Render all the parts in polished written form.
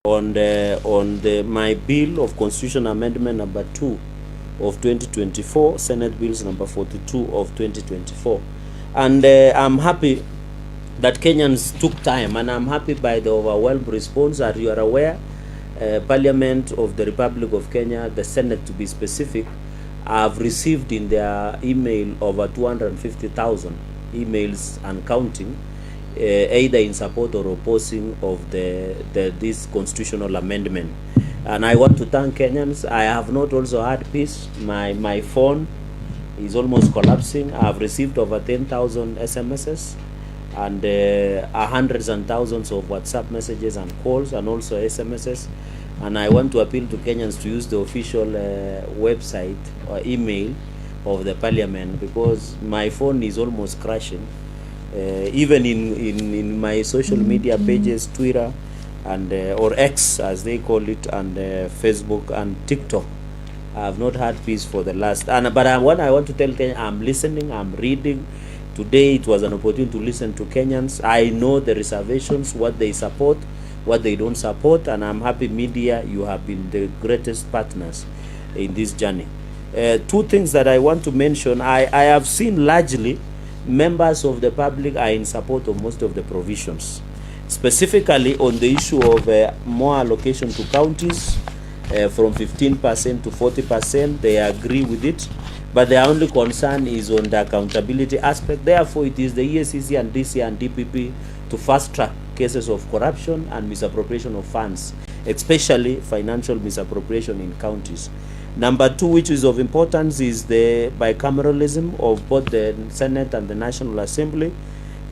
on my bill of constitution amendment number 2 of 2024, Senate bills number 42 of 2024, and I'm happy that Kenyans took time, and I'm happy by the overwhelming response. As you are aware, Parliament of the Republic of Kenya, the Senate to be specific, have received in their email over 250,000 emails and counting, either in support or opposing of this constitutional amendment. And I want to thank Kenyans. I have not also had peace. My phone is almost collapsing. I have received over 10,000 SMSs and hundreds and thousands of WhatsApp messages and calls, and also SMSs. And I want to appeal to Kenyans to use the official website or email of the Parliament, because my phone is almost crashing. Even in my social media pages, Twitter and or X as they call it, and Facebook and TikTok, I have not had peace for the last. What I want to tell Kenya, I'm listening, I'm reading. Today it was an opportunity to listen to Kenyans. I know the reservations, what they support, what they don't support, and I'm happy media, you have been the greatest partners in this journey. Two things that I want to mention. I have seen largely members of the public are in support of most of the provisions, specifically on the issue of more allocation to counties from 15% to 40%. They agree with it, but their only concern is on the accountability aspect. Therefore, it is the EACC and DC and DPP to fast track cases of corruption and misappropriation of funds, especially financial misappropriation in counties. Number two, which is of importance, is the bicameralism of both the Senate and the National Assembly.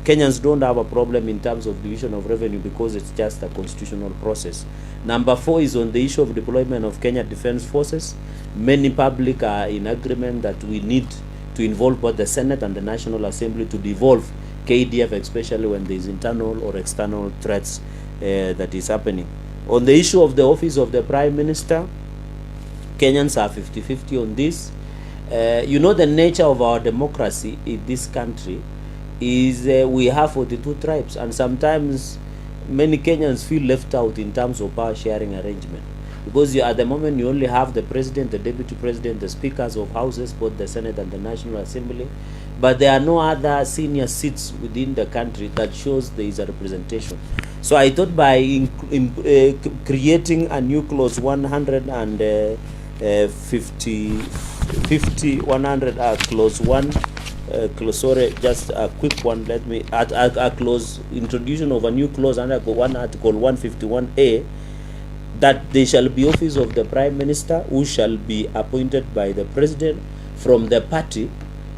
Kenyans don't have a problem in terms of division of revenue because it's just a constitutional process. Number four is on the issue of deployment of Kenya Defense Forces. Many public are in agreement that we need to involve both the Senate and the National Assembly to devolve KDF, especially when there is internal or external threats that is happening. On the issue of the office of the Prime Minister, Kenyans are 50-50 on this. You know, the nature of our democracy in this country is we have 42 tribes, and sometimes many Kenyans feel left out in terms of power sharing arrangement, because at the moment you only have the president, the deputy president, the speakers of houses, both the Senate and the National Assembly, but there are no other senior seats within the country that shows there is a representation. So I thought by creating a new clause 100 and 100 clause 1, sorry, just a quick one. Let me add a clause, introduction of a new clause under article 151A, that there shall be office of the Prime Minister who shall be appointed by the President from the party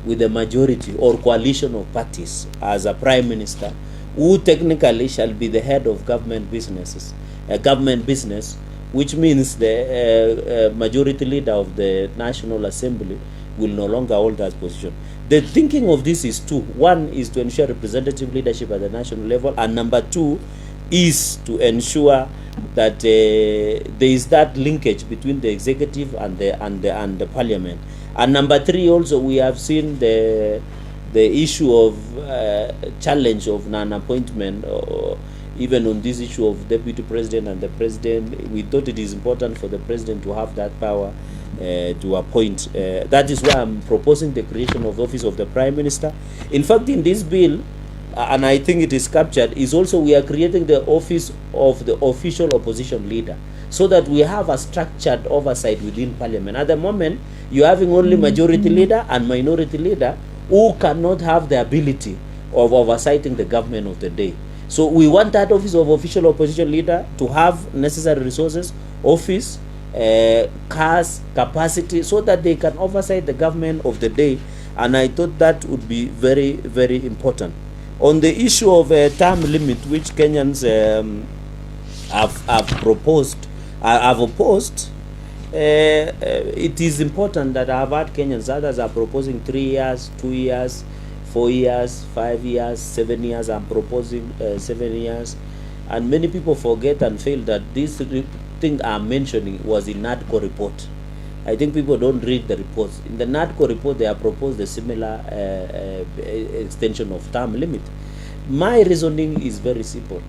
with a majority or coalition of parties as a Prime Minister, who technically shall be the head of government businesses, a government business, which means the majority leader of the National Assembly will no longer hold that position. The thinking of this is two. One is to ensure representative leadership at the national level, and number two is to ensure that there is that linkage between the executive and the Parliament. And number three, also we have seen the issue of challenge of non-appointment, even on this issue of deputy president and the president. We thought it is important for the president to have that power to appoint. That is why I'm proposing the creation of the office of the Prime Minister. In fact, in this bill, and I think it is captured, is also we are creating the office of the official opposition leader, so that we have a structured oversight within Parliament. At the moment, you're having only majority leader and minority leader who cannot have the ability of oversighting the government of the day. So we want that office of official opposition leader to have necessary resources, office, cars, capacity, so that they can oversight the government of the day. And I thought that would be very, very important. On the issue of term limit, which Kenyans have proposed, have opposed, it is important that I've had Kenyans, others are proposing 3 years, 2 years, 4 years, 5 years, 7 years. I'm proposing 7 years. And many people forget and fail that this thing I'm mentioning was in NADCO report. I think people don't read the reports. In the NADCO report, they have proposed a similar extension of term limit. My reasoning is very simple.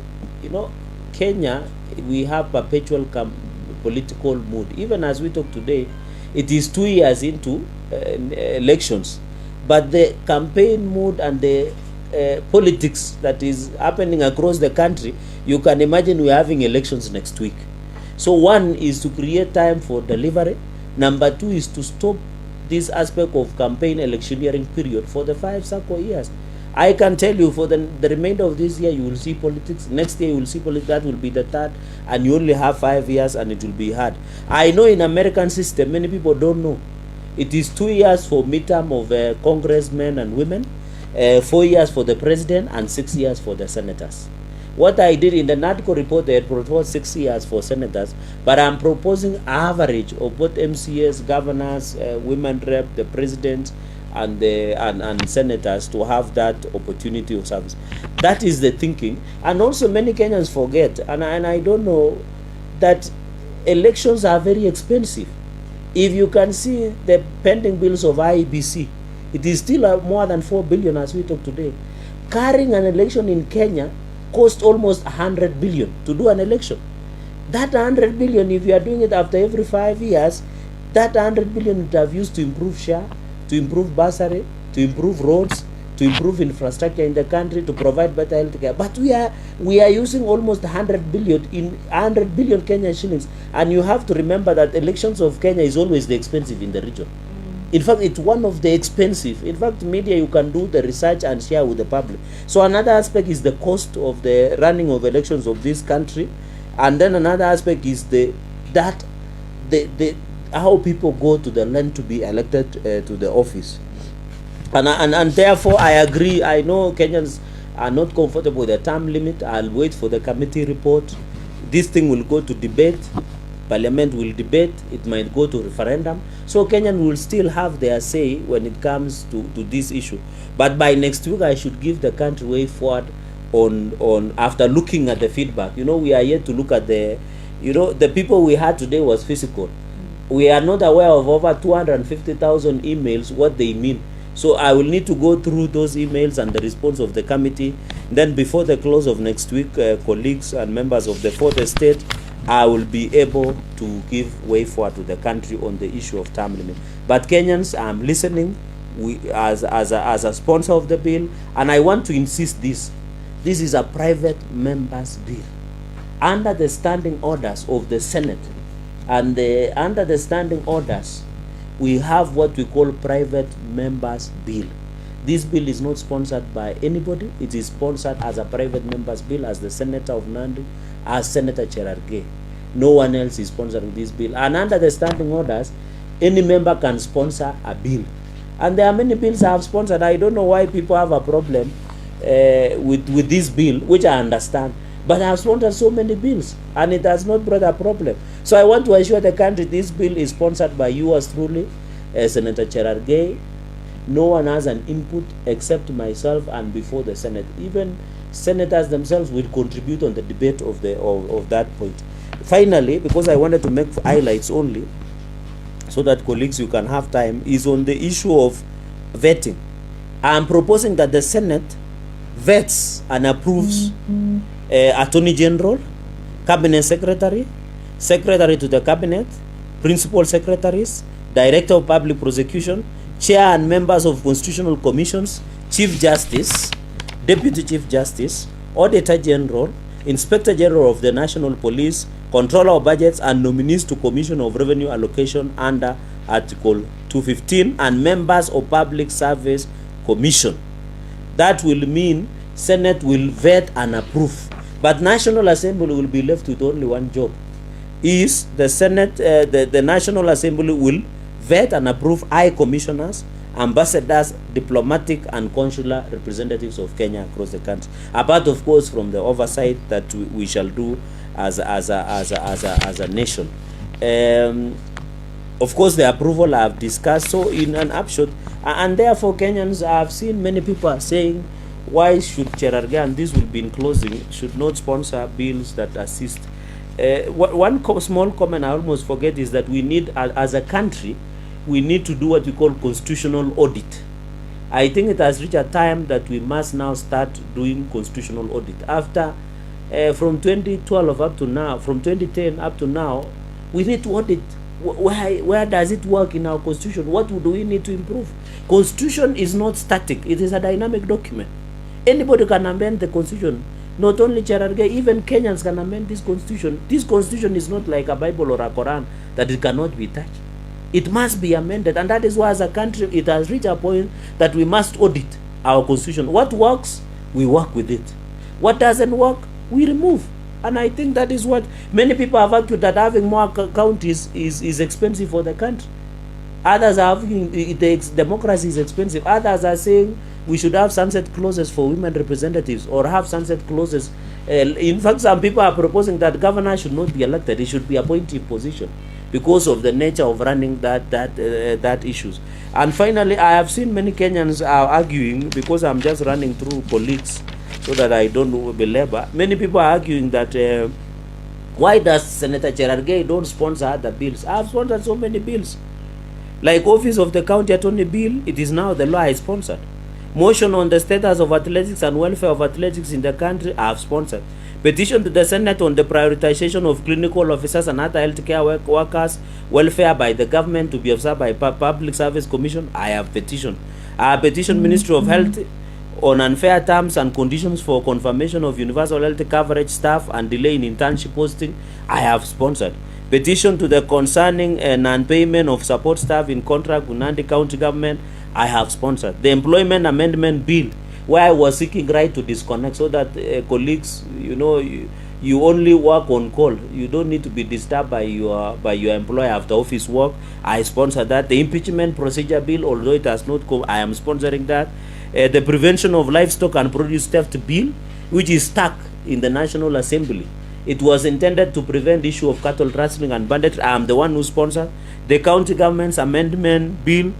You know, Kenya, we have perpetual political mood. Even as we talk today, it is 2 years into elections, but the campaign mood and the politics that is happening across the country, you can imagine we're having elections next week. So one is to create time for delivery. Number two is to stop this aspect of campaign electioneering period for the 5 circle years. I can tell you for the remainder of this year, you will see politics. Next year, you will see politics. That will be the third. And you only have 5 years and it will be hard. I know in American system, many people don't know. It is 2 years for midterm of congressmen and women, 4 years for the president, and 6 years for the senators. What I did in the NADCO report, they had proposed 6 years for senators, but I'm proposing average of both MCAs, governors, women rep, the president, and senators to have that opportunity of service. That is the thinking. And also many Kenyans forget, and I don't know, that elections are very expensive. If you can see the pending bills of IEBC, it is still more than 4 billion as we talk today. Carrying an election in Kenya cost almost 100 billion to do an election. That 100 billion, if you are doing it after every 5 years, that 100 billion would have used to improve share, to improve bursary, to improve roads, to improve infrastructure in the country, to provide better health care. But we are using almost 100 billion in 100 billion Kenyan shillings. And you have to remember that elections of Kenya is always the expensive in the region. In fact, it's one of the expensive. In fact, media, you can do the research and share with the public. So another aspect is the cost of the running of elections of this country. And then another aspect is how people go to the land to be elected to the office. And therefore, I agree. I know Kenyans are not comfortable with the term limit. I'll wait for the committee report. This thing will go to debate. Parliament will debate. It might go to referendum. So Kenyans will still have their say when it comes to this issue. But by next week, I should give the country way forward on after looking at the feedback. We are yet to look at the people we had today was physical. We are not aware of over 250,000 emails, what they mean. So I will need to go through those emails and the response of the committee. Then before the close of next week, colleagues and members of the fourth estate, I will be able to give way forward to the country on the issue of term limit. But Kenyans, I'm listening as a sponsor of the bill, and I want to insist this is a private members bill. Under the standing orders of the Senate, and under the standing orders, we have what we call private members bill. This bill is not sponsored by anybody. It is sponsored as a private members bill, as the Senator of Nandi, as Senator Cheragei. No one else is sponsoring this bill. And under the standing orders, any member can sponsor a bill. And there are many bills I have sponsored. I don't know why people have a problem with this bill, which I understand. But I have sponsored so many bills, and it has not brought a problem. So I want to assure the country this bill is sponsored by yours truly, Senator Cheragei. No one has an input except myself and before the Senate. Even senators themselves will contribute on the debate of that point. Finally, because I wanted to make highlights only, so that colleagues, you can have time, is on the issue of vetting. I am proposing that the Senate vets and approves Attorney General, Cabinet Secretary, Secretary to the Cabinet, Principal Secretaries, Director of Public Prosecution, Chair and members of Constitutional Commissions, Chief Justice, Deputy Chief Justice, Auditor General, Inspector General of the National Police, Controller of Budgets, and nominees to Commission of Revenue Allocation under Article 215, and members of Public Service Commission. That will mean Senate will vet and approve. But National Assembly will be left with only one job. Is the Senate, the National Assembly will vet and approve high commissioners, ambassadors, diplomatic and consular representatives of Kenya across the country. Apart, of course, from the oversight that we shall do as a nation. Of course, the approval I have discussed. So in an upshot, and therefore Kenyans, I have seen many people are saying, why should Cheragei, and this will be in closing, should not sponsor bills that assist? One small comment I almost forget is that we need, as a country, we need to do what we call constitutional audit. I think it has reached a time that we must now start doing constitutional audit. After from 2012 up to now, from 2010 up to now, we need to audit. Where does it work in our constitution? What do we need to improve? Constitution is not static. It is a dynamic document. Anybody can amend the constitution. Not only Cheragei, even Kenyans can amend this constitution. This constitution is not like a Bible or a Quran that it cannot be touched. It must be amended, and that is why as a country it has reached a point that we must audit our constitution. What works, we work with it. What doesn't work, we remove. And I think that is what many people have argued, that having more counties is expensive for the country. Others are arguing democracy is expensive. Others are saying we should have sunset clauses for women representatives, or have sunset clauses. In fact, some people are proposing that governor should not be elected; he should be appointed position, because of the nature of running that issues. And finally, I have seen many Kenyans are arguing, because I'm just running through colleagues so that I don't belabor. Many people are arguing that why does Senator Cheragei don't sponsor other bills? I have sponsored so many bills. Like Office of the County Attorney Bill, it is now the law I sponsored. Motion on the status of athletics and welfare of athletics in the country, I have sponsored. Petition to the Senate on the prioritization of clinical officers and other healthcare workers' welfare by the government to be observed by Public Service Commission, I have petitioned. I have petitioned Ministry of Health on unfair terms and conditions for confirmation of universal health coverage staff and delay in internship posting, I have sponsored. Petition to the concerning non-payment of support staff in contract with Nandi County Government, I have sponsored. The Employment Amendment Bill, where I was seeking right to disconnect, so that colleagues, you only work on call. You don't need to be disturbed by your employer after office work. I sponsor that. The Impeachment Procedure Bill, although it has not come, I am sponsoring that. The Prevention of Livestock and Produce Theft Bill, which is stuck in the National Assembly. It was intended to prevent the issue of cattle rustling and banditry. I am the one who sponsored. The County Government's Amendment Bill,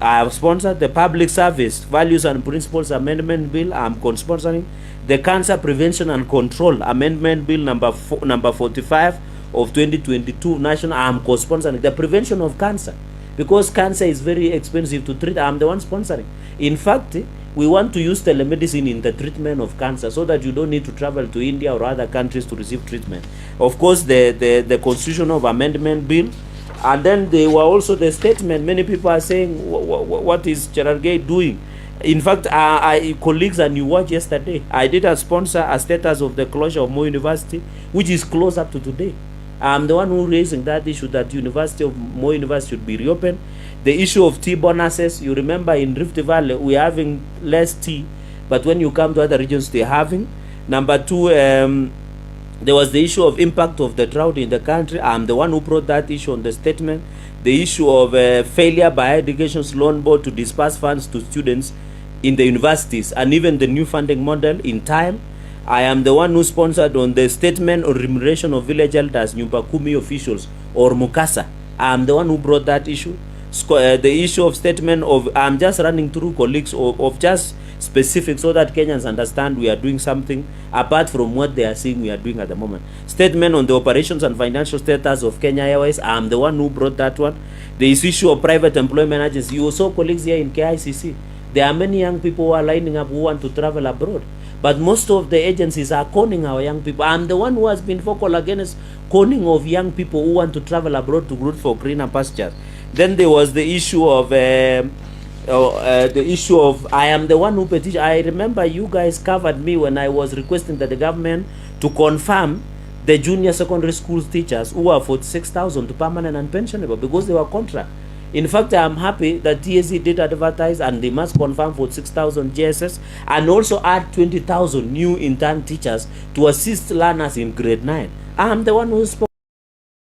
I have sponsored. The Public Service Values and Principles Amendment Bill, I am co-sponsoring. The Cancer Prevention and Control Amendment Bill number 45 of 2022 national, I am co-sponsoring. The prevention of cancer, because cancer is very expensive to treat, I am the one sponsoring. In fact, we want to use telemedicine in the treatment of cancer, so that you don't need to travel to India or other countries to receive treatment. Of course, the Constitutional Amendment Bill. And then there were also the statement. Many people are saying, what is Cheragei doing? In fact, colleagues, and you watched yesterday, I did sponsor a status of the closure of Moi University, which is closed up to today. I'm the one who raising that issue, that Moi University should be reopened. The issue of tea bonuses, you remember in Rift Valley, we're having less tea, but when you come to other regions, they're having. Number two, there was the issue of impact of the drought in the country. I'm the one who brought that issue on the statement. The issue of failure by Education's Loan Board to disperse funds to students in the universities, and even the new funding model in time. I am the one who sponsored on the statement on remuneration of village elders, Nyumba Kumi officials, or Mukasa. I am the one who brought that issue. The issue of statement of, I'm just running through colleagues of just specific, so that Kenyans understand we are doing something apart from what they are seeing we are doing at the moment. Statement on the operations and financial status of Kenya Airways, I'm the one who brought that one. The issue of private employment agency. You saw colleagues here in KICC. There are many young people who are lining up who want to travel abroad. But most of the agencies are conning our young people. I'm the one who has been vocal against conning of young people who want to travel abroad to root for greener pastures. Then there was the issue of I am the one who petitioned. I remember you guys covered me when I was requesting that the government to confirm the junior secondary school teachers who are 46,000 to permanent and pensionable, because they were contract. In fact, I am happy that TSC did advertise, and they must confirm 46,000 JSS, and also add 20,000 new intern teachers to assist learners in grade 9. I am the one who spoke